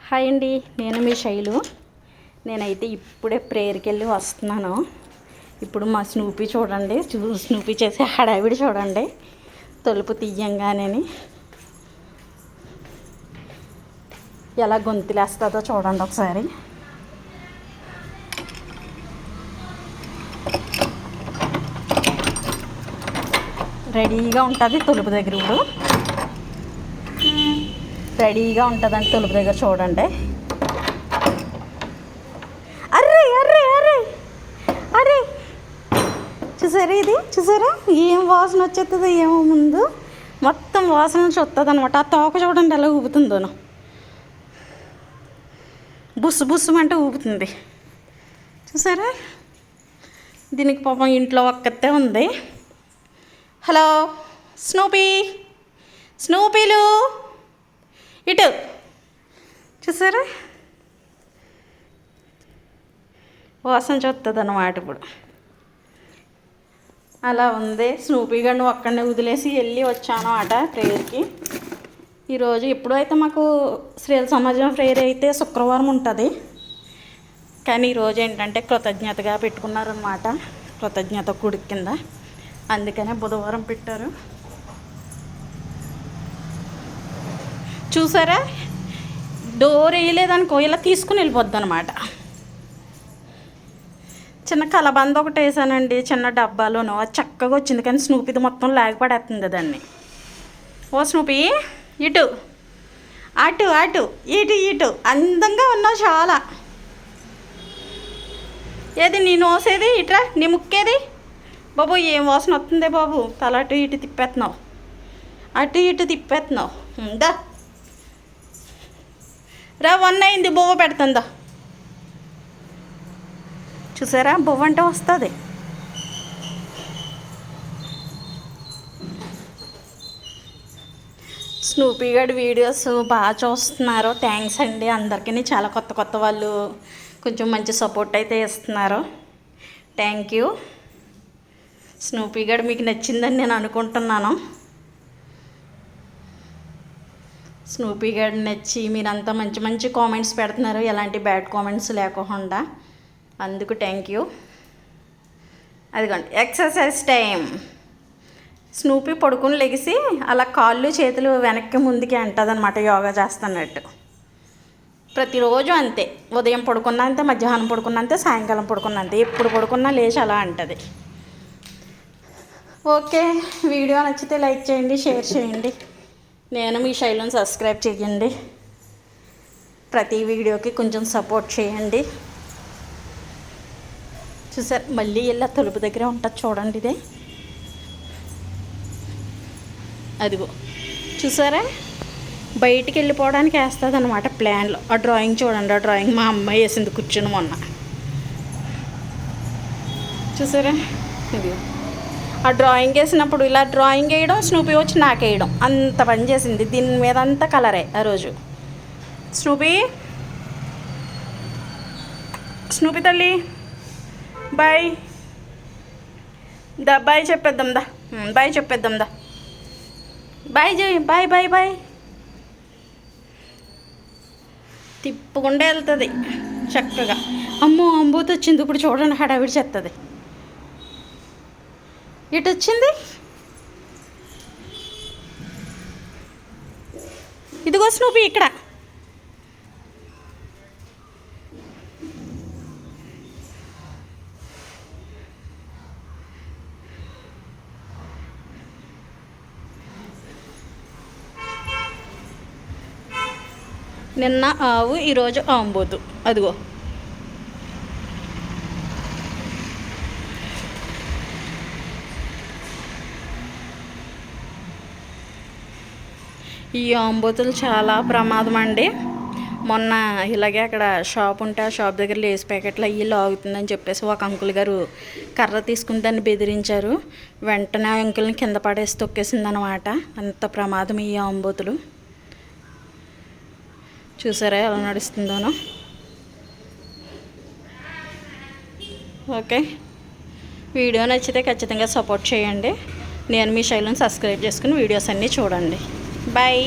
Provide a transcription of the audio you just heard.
Hi అండి, నేను మీ శైలు. నేనైతే ఇప్పుడే ప్రేయర్కి వెళ్ళి వస్తున్నాను. ఇప్పుడు మా స్నూపీ చూడండి, స్నూపీ చేసే హడావిడి చూడండి. తలుపు తీయంగానే ఎలా గొంతులేస్తుందో చూడండి ఒకసారి. రెడీగా ఉంటుంది తలుపు దగ్గర. ఇప్పుడు రెడీగా ఉంటుందండి తలుపు దగ్గర చూడండి. అర్రే అర్రే అర్రే అర్రే చూసారా, ఇది చూసారా ఏం వాసన వచ్చేస్తుందో ఏమో. ముందు మొత్తం వాసన నుంచి వస్తుంది అనమాట. ఆ తోక చూడండి ఎలా ఊపుతుందోను. బుస్సు బుస్సు అంటే ఊపుతుంది చూసారా. దీనికి పాపం ఇంట్లో ఒక్కతే ఉంది. హలో స్నూపీ, స్నూపీలు ఇటు చూసారా, వాసన చూస్తుంది అన్నమాట. ఇప్పుడు అలా ఉంది. స్నూపీ గారిని ఒక్కడిని వదిలేసి వెళ్ళి వచ్చాను అట ప్రేయర్కి. ఈరోజు ఎప్పుడూ అయితే మాకు స్త్రీల సమాజం ప్రేయర్ అయితే శుక్రవారం ఉంటుంది. కానీ ఈరోజు ఏంటంటే కృతజ్ఞతగా పెట్టుకున్నారనమాట, కృతజ్ఞత కూడి కింద. అందుకనే బుధవారం పెట్టారు. చూసారా, డోర్ వేయలేదనుకో ఇలా తీసుకుని వెళ్ళిపోద్ది అనమాట. చిన్న కలబంద ఒకటి వేసానండి చిన్న డబ్బాలోనూ. అది చక్కగా వచ్చింది, కానీ స్నూపీది మొత్తం లాగిపడేస్తుంది దాన్ని. ఓ స్నూపీ ఇటు అటు అటు ఇటు ఇటు అందంగా ఉన్నావు చాలా. ఏది నీ నోసేది, ఇట్రా నీ ముక్కేది. బాబు ఏం వాసన వస్తుందే బాబు. తల అటు ఇటు తిప్పేస్తున్నావు, అటు ఇటు తిప్పేస్తున్నావు. దా రా, 1 అయింది, బొవ్వ పెడుతుందా. చూసారా, బొవ్వ అంటే వస్తుంది. స్నూపీ గారి వీడియోస్ బాగా చూస్తున్నారు. థ్యాంక్స్ అండి అందరికీ. చాలా కొత్త కొత్త వాళ్ళు కొంచెం మంచి సపోర్ట్ అయితే ఇస్తున్నారు. Thank you. స్నూపీ గారు మీకు నచ్చిందని నేను అనుకుంటున్నాను. స్నూపీ గారు నచ్చి మీరంతా మంచి మంచి కామెంట్స్ పెడుతున్నారు, ఎలాంటి బ్యాడ్ కామెంట్స్ లేకుండా. అందుకు థ్యాంక్ యూ. అదిగోండి ఎక్సర్సైజ్ టైం. స్నూపీ పడుకుని లెగిసి అలా కాళ్ళు చేతులు వెనక్కి ముందుకి అంటదనమాట, యోగా చేస్తున్నట్టు. ప్రతిరోజు అంతే. ఉదయం పడుకున్నా అంతే, మధ్యాహ్నం పడుకున్నా అంతే, సాయంకాలం పడుకున్నా అంతే. ఎప్పుడు పడుకున్నా లేచి అలా అంటది. ఓకే, వీడియో నచ్చితే లైక్ చేయండి, షేర్ చేయండి. నేను మీ శైలుని సబ్స్క్రైబ్ చేయండి. ప్రతి వీడియోకి కొంచెం సపోర్ట్ చేయండి. చూసారు, మళ్ళీ ఇలా తలుపు దగ్గరే ఉంటుంది చూడండి. ఇదే అదిగో చూసారా, బయటికి వెళ్ళిపోవడానికి వేస్తుంది అనమాట ప్లాన్లో. ఆ డ్రాయింగ్ చూడండి, ఆ డ్రాయింగ్ మా అమ్మాయి వేసింది కూర్చుని మొన్న. చూసారా, ఇది ఆ డ్రాయింగ్ వేసినప్పుడు ఇలా డ్రాయింగ్ వేయడం, స్నూపీ వచ్చి నాకేయడం, అంత పని చేసింది. దీని మీద అంతా కలరే ఆ రోజు. స్నూపీ, స్నూపీ తల్లి బాయ్ దా, బాయ్ చెప్పేద్దాం దా, బాయ్ చెప్పేద్దాం దా. బాయ్ జై, బాయ్ బాయ్ బాయ్. తిప్పుకుండా వెళ్తుంది చక్కగా. అమ్మో అంబూతి వచ్చింది ఇప్పుడు చూడండి, హడావిడి చేస్తుంది. ఇటు వచ్చింది, ఇదిగో స్నూపీ ఇక్కడ. నిన్న ఆవు, ఈరోజు ఆంబోతు. అదిగో ఈ ఆంబోతులు చాలా ప్రమాదం అండి. మొన్న ఇలాగే అక్కడ షాప్ ఉంటే ఆ షాప్ దగ్గర లేస్ ప్యాకెట్లు అయ్యి లాగుతుందని చెప్పేసి ఒక అంకుల్ గారు కర్ర తీసుకుని దాన్ని బెదిరించారు. వెంటనే ఆ అంకుల్ని కింద పడేసి తొక్కేసిందనమాట. అంత ప్రమాదం ఈ ఆంబోతులు. చూసారా ఎలా నడుస్తుందోనో. ఓకే, వీడియో నచ్చితే ఖచ్చితంగా సపోర్ట్ చేయండి. నేను మీ శైలిని సబ్స్క్రైబ్ చేసుకుని వీడియోస్ అన్నీ చూడండి. బాయ్.